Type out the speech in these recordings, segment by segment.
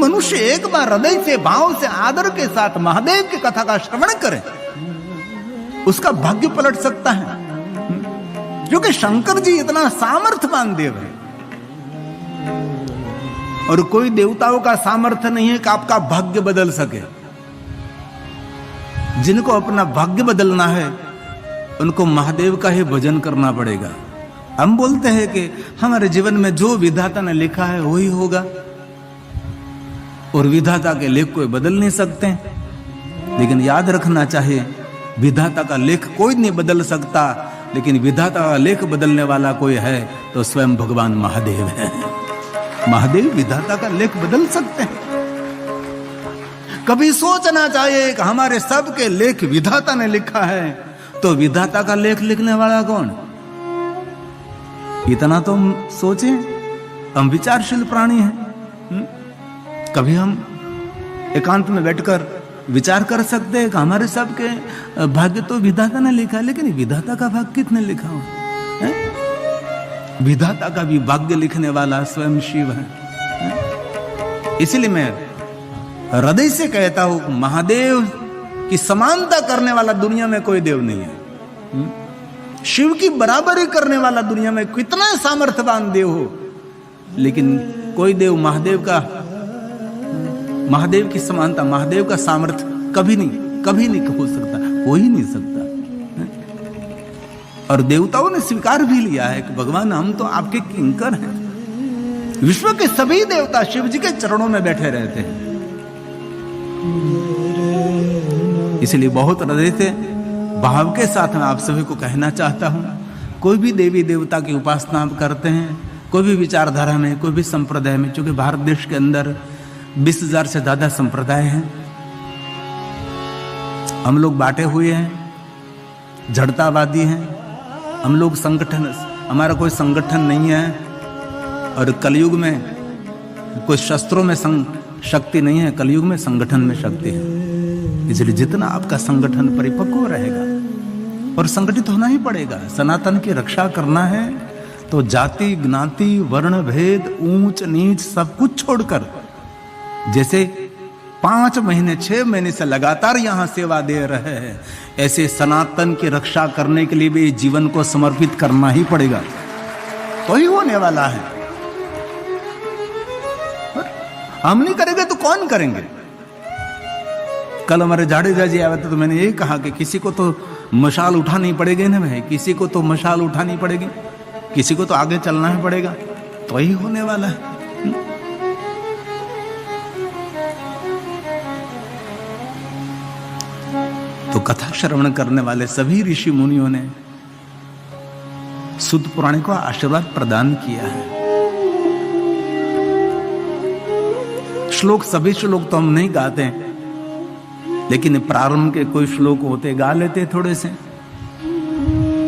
मनुष्य एक बार हृदय से, भाव से, आदर के साथ महादेव की कथा का श्रवण करे, उसका भाग्य पलट सकता है। क्योंकि शंकर जी इतना सामर्थ्यवान देव है, और कोई देवताओं का सामर्थ्य नहीं है कि आपका भाग्य बदल सके। जिनको अपना भाग्य बदलना है उनको महादेव का ही भजन करना पड़ेगा। हम बोलते हैं कि हमारे जीवन में जो विधाता ने लिखा है वही होगा, और विधाता के लेख कोई बदल नहीं सकते। लेकिन याद रखना चाहिए, विधाता का लेख कोई नहीं बदल सकता, लेकिन विधाता का लेख बदलने वाला कोई है तो स्वयं भगवान महादेव है। महादेव विधाता का लेख बदल सकते हैं। कभी सोचना चाहिए कि हमारे सबके लेख विधाता ने लिखा है, तो विधाता का लेख लिखने वाला कौन? इतना तो हम सोचें, हम विचारशील प्राणी हैं। कभी हम एकांत में बैठकर विचार कर सकते हैं कि हमारे सबके भाग्य तो विधाता ने लिखा है, लेकिन विधाता का भाग्य किसने लिखा हो? विधाता का भी भाग्य लिखने वाला स्वयं शिव है। इसलिए मैं हृदय से कहता हूं, महादेव की समानता करने वाला दुनिया में कोई देव नहीं है। शिव की बराबरी करने वाला दुनिया में कितना सामर्थ्यवान देव हो, लेकिन कोई देव महादेव की समानता, महादेव का सामर्थ्य कभी नहीं हो सकता, हो ही नहीं सकता। और देवताओं ने स्वीकार भी लिया है कि भगवान हम तो आपके किंकर हैं। विश्व के सभी देवता शिव जी के चरणों में बैठे रहते हैं। इसलिए बहुत हृदय से, भाव के साथ मैं आप सभी को कहना चाहता हूं, कोई भी देवी देवता की उपासना आप करते हैं, कोई भी विचारधारा में, कोई भी संप्रदाय में, क्योंकि भारत देश के अंदर 20,000 से ज्यादा संप्रदाय हैं। हम लोग बांटे हुए हैं, जड़तावादी हैं, हम लोग संगठन, हमारा कोई संगठन नहीं है, और कलयुग में कोई शस्त्रों में शक्ति नहीं है, कलयुग में संगठन में शक्ति है। इसलिए जितना आपका संगठन परिपक्व रहेगा, और संगठित होना ही पड़ेगा, सनातन की रक्षा करना है तो जाति, ज्ञाति, वर्ण भेद, ऊंच नीच सब कुछ छोड़कर, जैसे 5 महीने 6 महीने से लगातार यहां सेवा दे रहे हैं, ऐसे सनातन की रक्षा करने के लिए भी जीवन को समर्पित करना ही पड़ेगा, तो ही होने वाला है। हम नहीं करेंगे तो कौन करेंगे? कल हमारे जाडेजा जी आए थे तो मैंने यही कहा कि किसी को तो मशाल उठानी पड़ेगी ना भाई, किसी को तो मशाल उठानी पड़ेगी, किसी को तो आगे चलना ही पड़ेगा, तो ही होने वाला है। तो कथा श्रवण करने वाले सभी ऋषि मुनियों ने सुत पुराण को आशीर्वाद प्रदान किया है। श्लोक, सभी श्लोक तो हम नहीं गाते, लेकिन प्रारंभ के कोई श्लोक होते गा लेते थोड़े से,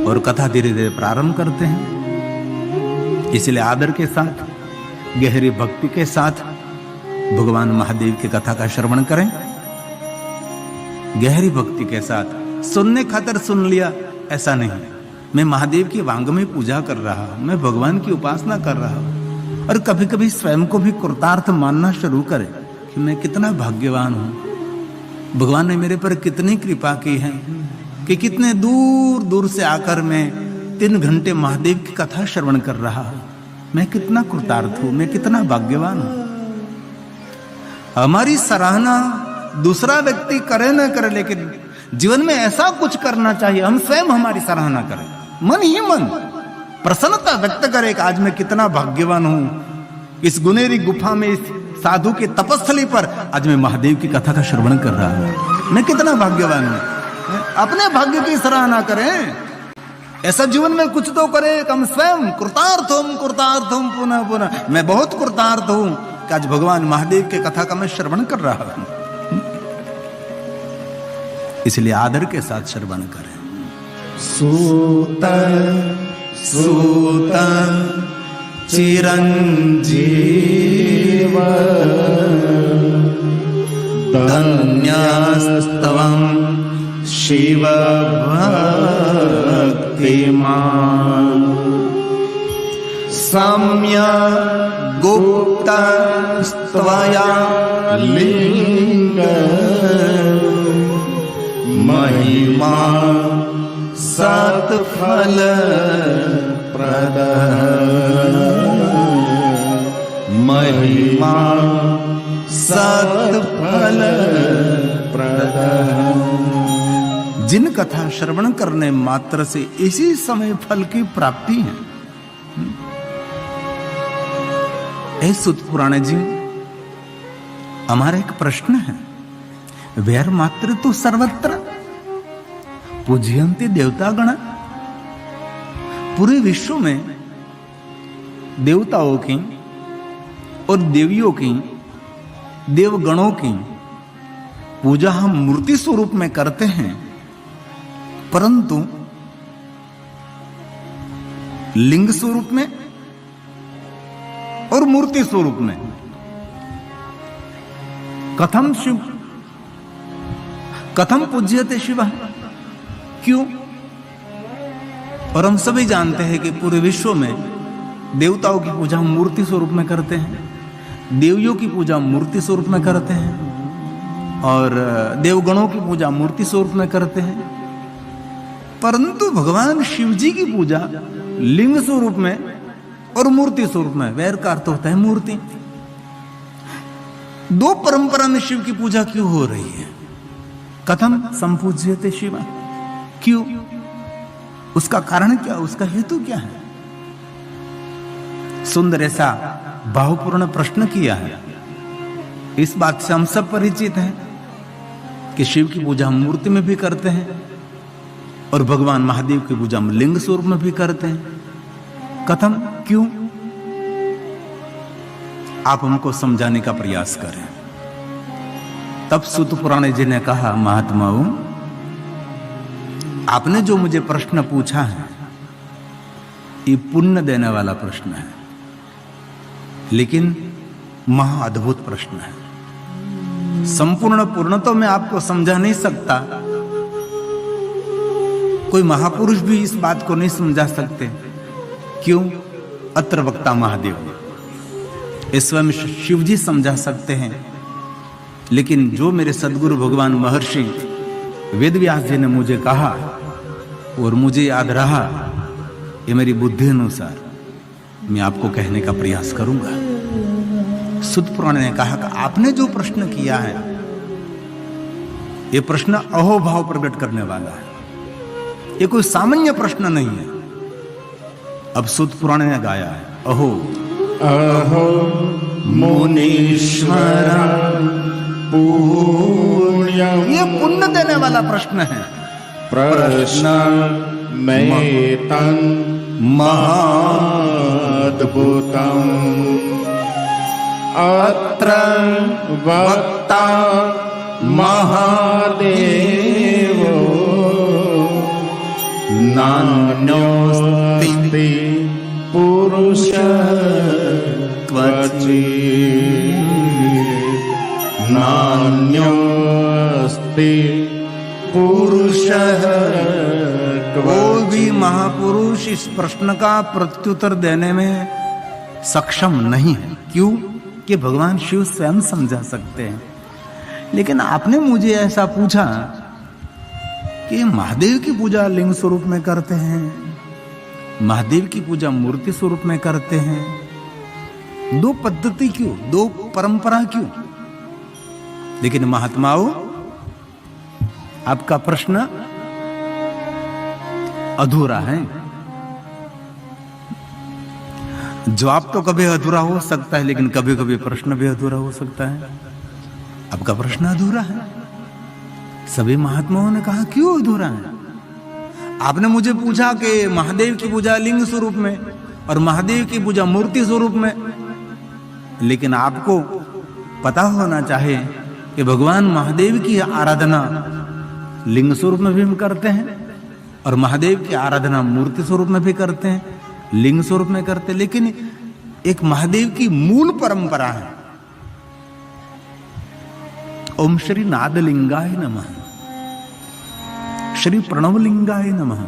और कथा धीरे धीरे प्रारंभ करते हैं। इसलिए आदर के साथ, गहरी भक्ति के साथ भगवान महादेव की कथा का श्रवण करें। गहरी भक्ति के साथ, सुनने खातर सुन लिया ऐसा नहीं, मैं महादेव की वांगमय पूजा कर रहा हूं, मैं भगवान की उपासना कर रहा हूं। और कभी कभी स्वयं को भी कृतार्थ मानना शुरू करें कि मैं कितना भाग्यवान हूं, भगवान ने मेरे पर कितनी कृपा की है कि कितने दूर दूर से आकर मैं 3 घंटे महादेव की कथा श्रवण कर रहा हूं। मैं कितना कृतार्थ हूं, मैं कितना भाग्यवान हूं। हमारी सराहना दूसरा व्यक्ति करे ना करे, लेकिन जीवन में ऐसा कुछ करना चाहिए हम स्वयं हमारी सराहना करें, मन ही मन प्रसन्नता व्यक्त करे कि आज मैं कितना भाग्यवान हूं, इस गुनेरी गुफा में, इस साधु की तपस्थली पर आज मैं महादेव की कथा का श्रवण कर रहा हूं, मैं कितना भाग्यवान हूं। अपने भाग्य की सराहना करें, ऐसा जीवन में कुछ तो करे, हम स्वयं कृतार्थ हूं पुनः पुनः, मैं बहुत कृतार्थ हूं कि आज भगवान महादेव की कथा का मैं श्रवण कर रहा हूं। इसलिए आदर के साथ श्रवण करें। सूत चिरंजीव धन्यस्तवं शिव भक्तिमान् सम्यक् गुप्ता त्वया लिंग महिमा सत्फल प्रद महिमा सत्फल प्रद। जिन कथा श्रवण करने मात्र से इसी समय फल की प्राप्ति है। ऐ सुत पुराण जी, हमारा एक प्रश्न है। वैर मात्र तो सर्वत्र पूज्यन्ते देवतागण। पूरे विश्व में देवताओं की और देवियों की, देवगणों की पूजा हम मूर्ति स्वरूप में करते हैं, परंतु लिंग स्वरूप में और मूर्ति स्वरूप में। कथम शिव, कथम पूज्यते शिव, क्यों? और हम सभी जानते हैं कि पूरे विश्व में देवताओं की पूजा हम मूर्ति स्वरूप में करते हैं, देवियों की पूजा मूर्ति स्वरूप में करते हैं, और देवगणों की पूजा मूर्ति स्वरूप में करते हैं, परंतु भगवान शिव जी की पूजा लिंग स्वरूप में और मूर्ति स्वरूप में। वैर का अर्थ होता है मूर्ति। दो परंपरा में शिव की पूजा क्यों हो रही है? कथम संपूज्यते शिव, क्यों? उसका कारण क्या, उसका हेतु क्या है? सुंदर ऐसा भावपूर्ण प्रश्न किया है। इस बात से हम सब परिचित हैं कि शिव की पूजा हम मूर्ति में भी करते हैं और भगवान महादेव की पूजा हम लिंग स्वरूप में भी करते हैं। कथम, क्यों? आप हमको समझाने का प्रयास करें। तब सूत पुराण जी ने कहा, महात्माओं, आपने जो मुझे प्रश्न पूछा है ये पुण्य देने वाला प्रश्न है, लेकिन महाअद्भुत प्रश्न है। संपूर्ण पूर्ण तो मैं आपको समझा नहीं सकता, कोई महापुरुष भी इस बात को नहीं समझा सकते। क्यों? अत्र वक्ता महादेव, स्वयं शिव जी समझा सकते हैं, लेकिन जो मेरे सदगुरु भगवान महर्षि वेदव्यास जी ने मुझे कहा और मुझे याद रहा, ये मेरी बुद्धि अनुसार मैं आपको कहने का प्रयास करूंगा। सूत पुराण ने कहा कि आपने जो प्रश्न किया है ये प्रश्न अहोभाव प्रकट करने वाला है, ये कोई सामान्य प्रश्न नहीं है। अब सूत पुराण ने गाया है, अहो अहो मुनीश्वर पुण्यम, ये पुण्य देने वाला प्रश्न है। प्रश्न में तन महाद्भुतम अत्र वक्ता महादेव नान्योस्ति पुरुष क्वचित् नान्योस्ति पुरुष। कोई भी महापुरुष इस प्रश्न का प्रत्युत्तर देने में सक्षम नहीं है। क्यों? कि भगवान शिव स्वयं समझा सकते हैं। लेकिन आपने मुझे ऐसा पूछा कि महादेव की पूजा लिंग स्वरूप में करते हैं, महादेव की पूजा मूर्ति स्वरूप में करते हैं, दो पद्धति क्यों, दो परंपरा क्यों? लेकिन महात्माओं, आपका प्रश्न अधूरा है। जवाब तो कभी अधूरा हो सकता है, लेकिन कभी कभी प्रश्न भी अधूरा हो सकता है। आपका प्रश्न अधूरा है। सभी महात्माओं ने कहा, क्यों अधूरा है? आपने मुझे पूछा कि महादेव की पूजा लिंग स्वरूप में और महादेव की पूजा मूर्ति स्वरूप में, लेकिन आपको पता होना चाहिए कि भगवान महादेव की आराधना लिंग स्वरूप में भी हम करते हैं और महादेव की आराधना मूर्ति स्वरूप में भी करते हैं, लिंग स्वरूप में करते हैं। लेकिन एक महादेव की मूल परंपरा है, ओम श्री नादलिंगाय नमः, श्री प्रणवलिंगाय नमः,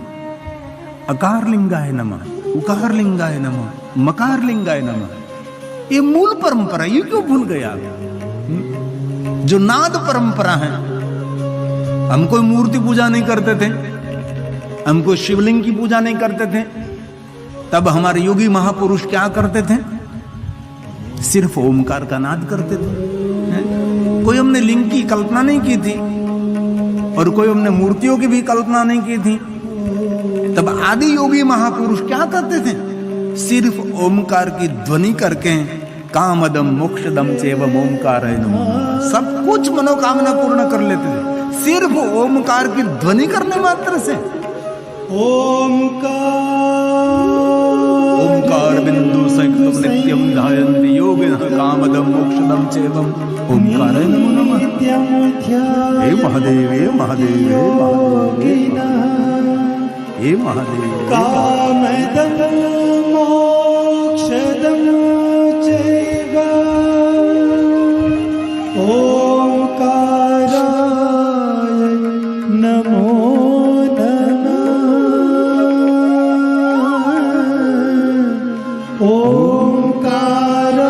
अकार लिंगाय नमः, उकार लिंगाय नमः, मकार लिंगाय नमः। ये मूल परंपरा, ये क्यों भूल गया? जो नाद परंपरा है। हम कोई मूर्ति पूजा नहीं करते थे, हम कोई शिवलिंग की पूजा नहीं करते थे। तब हमारे योगी महापुरुष क्या करते थे? सिर्फ ओमकार का नाद करते थे। कोई हमने लिंग की कल्पना नहीं की थी और कोई हमने मूर्तियों की भी कल्पना नहीं की थी। तब आदि योगी महापुरुष क्या करते थे? सिर्फ ओमकार की ध्वनि करके कामदम मोक्षदम चैवम ओमकाराय नमः सब कुछ मनोकामना पूर्ण कर लेते थे, सिर्फ ओमकार की ध्वनि करने मात्र से। ओमकार बिंदु संयुक्तम नित्यम ध्यायन्ति योगिनः कामदम मोक्षदम चैवम ओमकाराय नमो नमः। हे महादेव, हे महादेव, हे महादेव, हे महादेव। कामदम मोक्षदम चैव ओंकाराय नमो नमः। ओंकाराय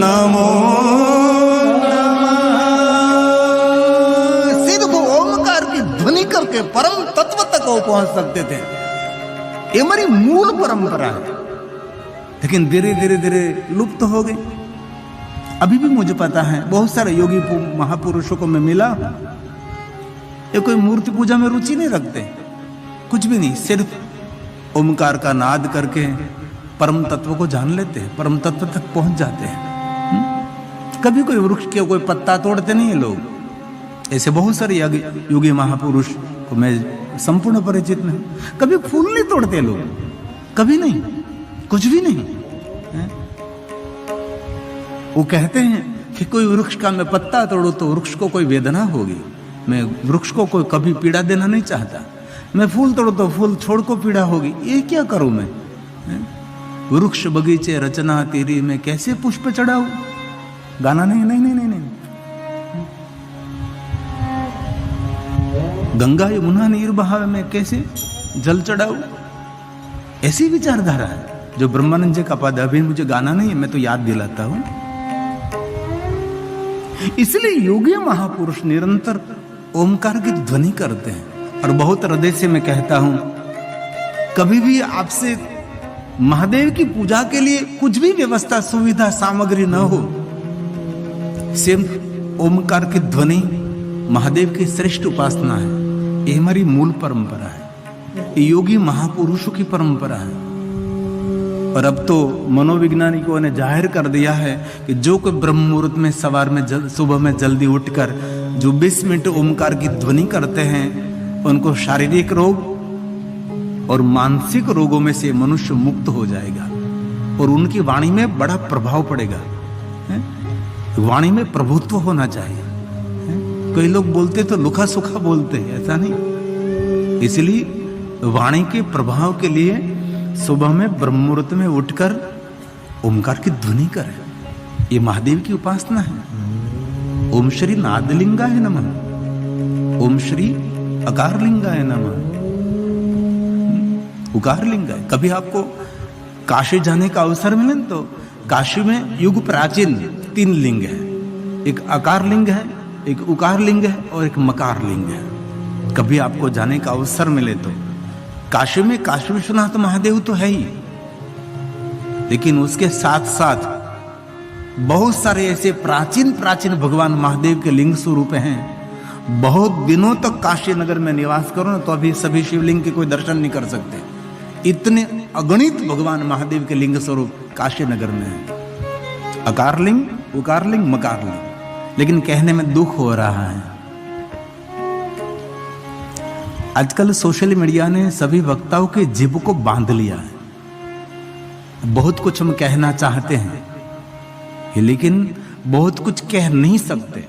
नमो परम तत्व तक वो पहुंच सकते थे। ये हमारी मूल परंपरा है, लेकिन धीरे धीरे धीरे लुप्त हो गई। अभी भी मुझे पता है बहुत सारे योगी महापुरुषों को मैं मिला, ये कोई मूर्ति पूजा में रुचि नहीं रखते, कुछ भी नहीं, सिर्फ ओमकार का नाद करके परम तत्व को जान लेते हैं, परम तत्व तक पहुंच जाते हैं। कभी कोई वृक्ष के कोई पत्ता तोड़ते नहीं है लोग। ऐसे बहुत सारे योगी महापुरुष को मैं संपूर्ण परिचित में। कभी फूल नहीं तोड़ते लोग, कभी नहीं, कुछ भी नहीं है? वो कहते हैं कि कोई वृक्ष का मैं पत्ता तोड़ू तो वृक्ष को कोई वेदना होगी, मैं वृक्ष को कोई कभी पीड़ा देना नहीं चाहता। मैं फूल तोड़ू तो फूल छोड़ को पीड़ा होगी, ये क्या करूं मैं? वृक्ष बगीचे रचना तेरी, मैं कैसे पुष्प चढ़ाऊं? गाना नहीं, नहीं नहीं नहीं, नहीं। गंगा यमुना नीर बहावे में कैसे जल चढ़ाऊं? ऐसी विचारधारा है जो ब्रह्मानंद जी का पद। अभी मुझे गाना नहीं है, मैं तो याद दिलाता हूं। इसलिए योगी महापुरुष निरंतर ओमकार की ध्वनि करते हैं। और बहुत हृदय से मैं कहता हूं, कभी भी आपसे महादेव की पूजा के लिए कुछ भी व्यवस्था सुविधा सामग्री न हो, सिर्फ ओमकार की ध्वनि महादेव की श्रेष्ठ उपासना है। ये हमारी मूल परंपरा है, ये योगी महापुरुषों की परंपरा है। और अब तो मनोवैज्ञानिकों ने जाहिर कर दिया है कि जो कोई ब्रह्म मुहूर्त में सवार में सुबह में जल्दी उठकर जो 20 मिनट ओमकार की ध्वनि करते हैं, उनको शारीरिक रोग और मानसिक रोगों में से मनुष्य मुक्त हो जाएगा और उनकी वाणी में बड़ा प्रभाव पड़ेगा। वाणी में प्रभुत्व होना चाहिए। कई लोग बोलते तो लुका सुखा बोलते हैं, ऐसा नहीं। इसलिए वाणी के प्रभाव के लिए सुबह में ब्रह्म मुहूर्त में उठकर ओमकार की ध्वनि करें, ये महादेव की उपासना है। ओम श्री नादलिंगाय नमः, ओम श्री अकारलिंगाय नमः, उकारलिंगाय। कभी आपको काशी जाने का अवसर मिले तो काशी में युग प्राचीन 3 लिंग है, एक आकार लिंग है, एक उकार लिंग है और एक मकार लिंग है। कभी आपको जाने का अवसर मिले तो काशी में काशी विश्वनाथ महादेव तो है ही, लेकिन उसके साथ साथ बहुत सारे ऐसे प्राचीन प्राचीन भगवान महादेव के लिंग स्वरूप हैं। बहुत दिनों तक काशी नगर में निवास करो ना तो अभी सभी शिवलिंग के कोई दर्शन नहीं कर सकते, इतने अगणित भगवान महादेव के लिंग स्वरूप काशी नगर में है। अकार लिंग, उकार लिंग, मकार लिंग। लेकिन कहने में दुख हो रहा है, आजकल सोशल मीडिया ने सभी वक्ताओं के जिब को बांध लिया है। बहुत कुछ हम कहना चाहते हैं, लेकिन बहुत कुछ कह नहीं सकते,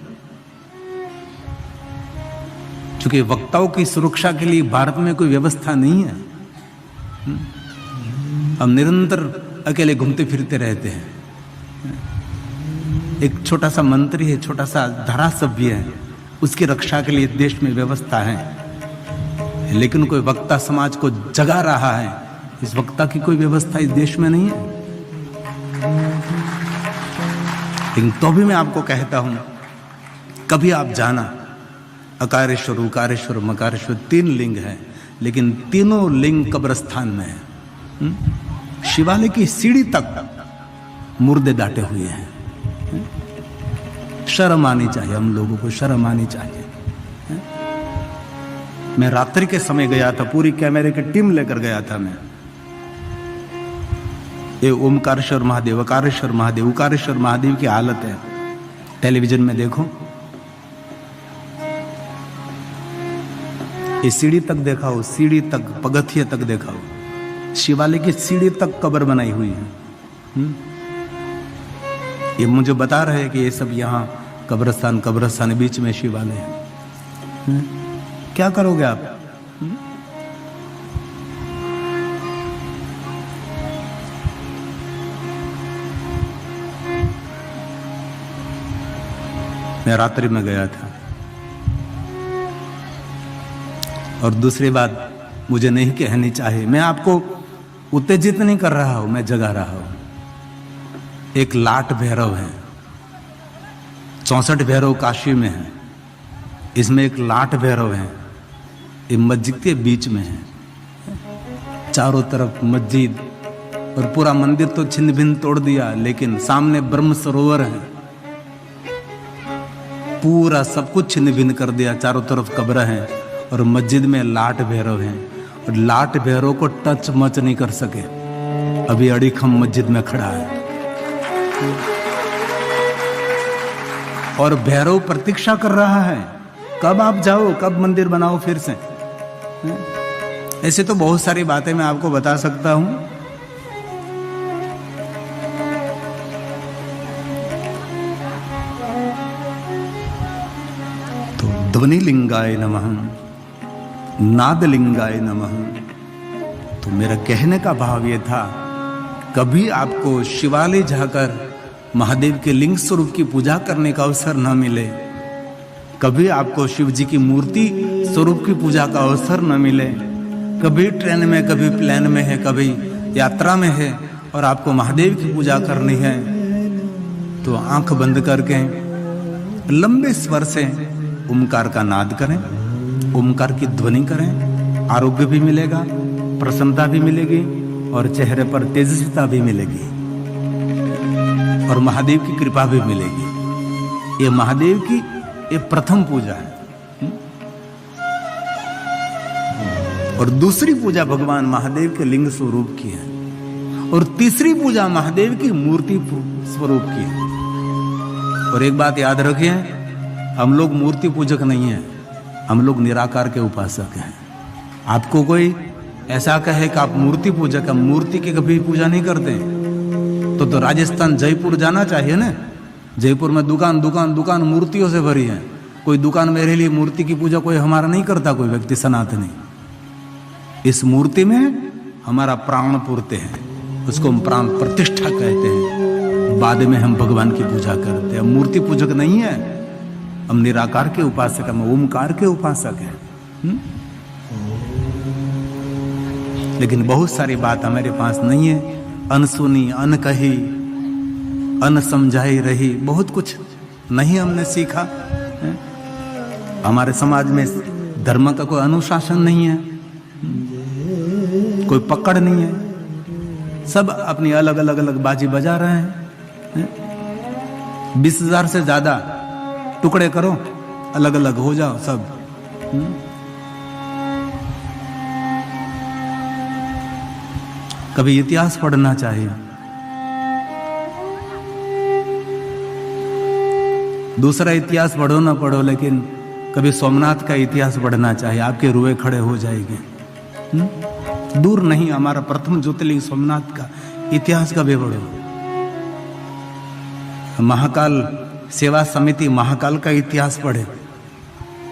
क्योंकि वक्ताओं की सुरक्षा के लिए भारत में कोई व्यवस्था नहीं है। हम निरंतर अकेले घूमते फिरते रहते हैं। एक छोटा सा मंत्री है, छोटा सा धारासभ्य है, उसकी रक्षा के लिए देश में व्यवस्था है, लेकिन कोई वक्ता समाज को जगा रहा है, इस वक्ता की कोई व्यवस्था इस देश में नहीं है। लेकिन तो भी मैं आपको कहता हूं, कभी आप जाना, अकारेश्वर, उकारेश्वर, मकारेश्वर 3 लिंग है, लेकिन तीनों लिंग कब्रस्तान में है। शिवालय की सीढ़ी तक मुर्दे डाटे हुए हैं। शर्म आनी चाहिए, हम लोगों को शर्म आनी चाहिए। मैं रात्रि के समय गया था, पूरी कैमरे की टीम लेकर गया था मैं। ये ओमकारेश्वर महादेव, अकारेश्वर महादेव, उकारेश्वर महादेव की हालत है, टेलीविजन में देखो। ये सीढ़ी तक देखा हो, सीढ़ी तक, पगथिया तक देखा हो, शिवालय की सीढ़ी तक कब्र बनाई हुई है। ये मुझे बता रहे हैं कि ये सब यहाँ कब्रस्तान बीच में शिवालय है। क्या करोगे आप? मैं रात्रि में गया था। और दूसरी बात मुझे नहीं कहनी चाहिए, मैं आपको उत्तेजित नहीं कर रहा हूं, मैं जगा रहा हूं। एक लाट भैरव है, 64 भैरव काशी में है, इसमें एक लाट भैरव है, ये मस्जिद के बीच में है। चारों तरफ मस्जिद और पूरा मंदिर तो छिन्न भिन्न तोड़ दिया, लेकिन सामने ब्रह्म सरोवर है, पूरा सब कुछ छिन्न भिन्न कर दिया, चारों तरफ कब्र है और मस्जिद में लाट भैरव है। और लाट भैरव को टच मच नहीं कर सके, अभी अड़ीखम मस्जिद में खड़ा है। और भैरव प्रतीक्षा कर रहा है, कब आप जाओ, कब मंदिर बनाओ फिर से। ऐसे तो बहुत सारी बातें मैं आपको बता सकता हूं। तो ध्वनि लिंगाय नमः, नाद लिंगाय नमः। तो मेरा कहने का भाव ये था, कभी आपको शिवालय जाकर महादेव के लिंग स्वरूप की पूजा करने का अवसर न मिले, कभी आपको शिव जी की मूर्ति स्वरूप की पूजा का अवसर न मिले, कभी ट्रेन में, कभी प्लेन में है, कभी यात्रा में है और आपको महादेव की पूजा करनी है, तो आंख बंद करके लंबे स्वर से ओमकार का नाद करें, ओमकार की ध्वनि करें। आरोग्य भी मिलेगा, प्रसन्नता भी मिलेगी और चेहरे पर तेजस्विता भी मिलेगी और महादेव की कृपा भी मिलेगी। ये महादेव की ये प्रथम पूजा है। और दूसरी पूजा भगवान महादेव के लिंग स्वरूप की है और तीसरी पूजा महादेव की मूर्ति स्वरूप की है। और एक बात याद रखिए, हम लोग मूर्ति पूजक नहीं है, हम लोग निराकार के उपासक हैं। आपको कोई ऐसा कहे कि आप मूर्ति पूजक हैं, मूर्ति की कभी पूजा नहीं करते, तो राजस्थान जयपुर जाना चाहिए ना। जयपुर में दुकान दुकान दुकान मूर्तियों से भरी है। कोई दुकान मेरे लिए मूर्ति की पूजा कोई हमारा नहीं करता, कोई व्यक्ति सनातनी। इस मूर्ति में हमारा प्राण पूरते हैं, उसको हम प्राण प्रतिष्ठा कहते हैं। बाद में हम भगवान की पूजा करते हैं। हम मूर्ति पूजक नहीं है, हम निराकार के उपासक, हम ओमकार के उपासक हैं। लेकिन बहुत सारी बात हमारे पास नहीं है, अनसुनी, अनकही, अनसमझाई रही, बहुत कुछ नहीं हमने सीखा है? हमारे समाज में धर्म का कोई अनुशासन नहीं है, कोई पकड़ नहीं है, सब अपनी अलग अलग अलग बाजी बजा रहे हैं। 20,000 से ज्यादा टुकड़े करो, अलग अलग हो जाओ सब। कभी इतिहास पढ़ना चाहिए। दूसरा इतिहास पढ़ो ना पढ़ो, लेकिन कभी सोमनाथ का इतिहास पढ़ना चाहिए, आपके रुए खड़े हो जाएंगे। दूर नहीं, हमारा प्रथम ज्योतिर्लिंग सोमनाथ का इतिहास कभी पढ़ो। महाकाल सेवा समिति महाकाल का इतिहास पढ़े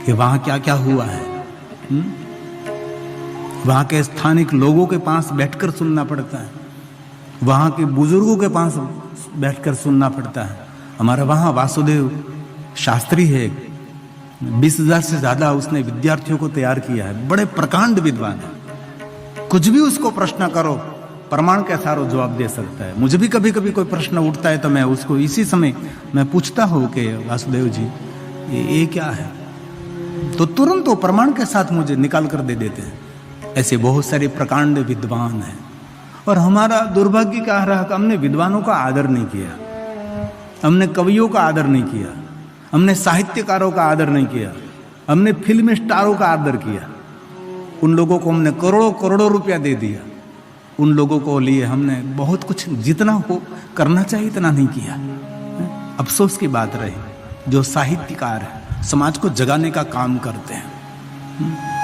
कि वहां क्या क्या हुआ है। वहां के स्थानिक लोगों के पास बैठकर सुनना पड़ता है, वहां के बुजुर्गों के पास बैठकर सुनना पड़ता है। हमारा वहाँ वासुदेव शास्त्री है, 20,000 से ज़्यादा उसने विद्यार्थियों को तैयार किया है, बड़े प्रकांड विद्वान है। कुछ भी उसको प्रश्न करो प्रमाण के सारो जवाब दे सकता है। मुझे भी कभी कभी कोई प्रश्न उठता है तो मैं उसको इसी समय मैं पूछता हूँ कि वासुदेव जी ये क्या है, तो तुरंत वो प्रमाण के साथ मुझे निकाल कर दे देते हैं। ऐसे बहुत सारे प्रकांड विद्वान हैं। और हमारा दुर्भाग्य क्या रहा कि हमने विद्वानों का आदर नहीं किया, हमने कवियों का आदर नहीं किया, हमने साहित्यकारों का आदर नहीं किया, हमने फिल्म स्टारों का आदर किया। उन लोगों को हमने करोड़ों करोड़ों रुपया दे दिया, उन लोगों को लिए हमने बहुत कुछ जितना हो करना चाहिए इतना नहीं किया। अफसोस की बात रही, जो साहित्यकार है समाज को जगाने का काम करते हैं।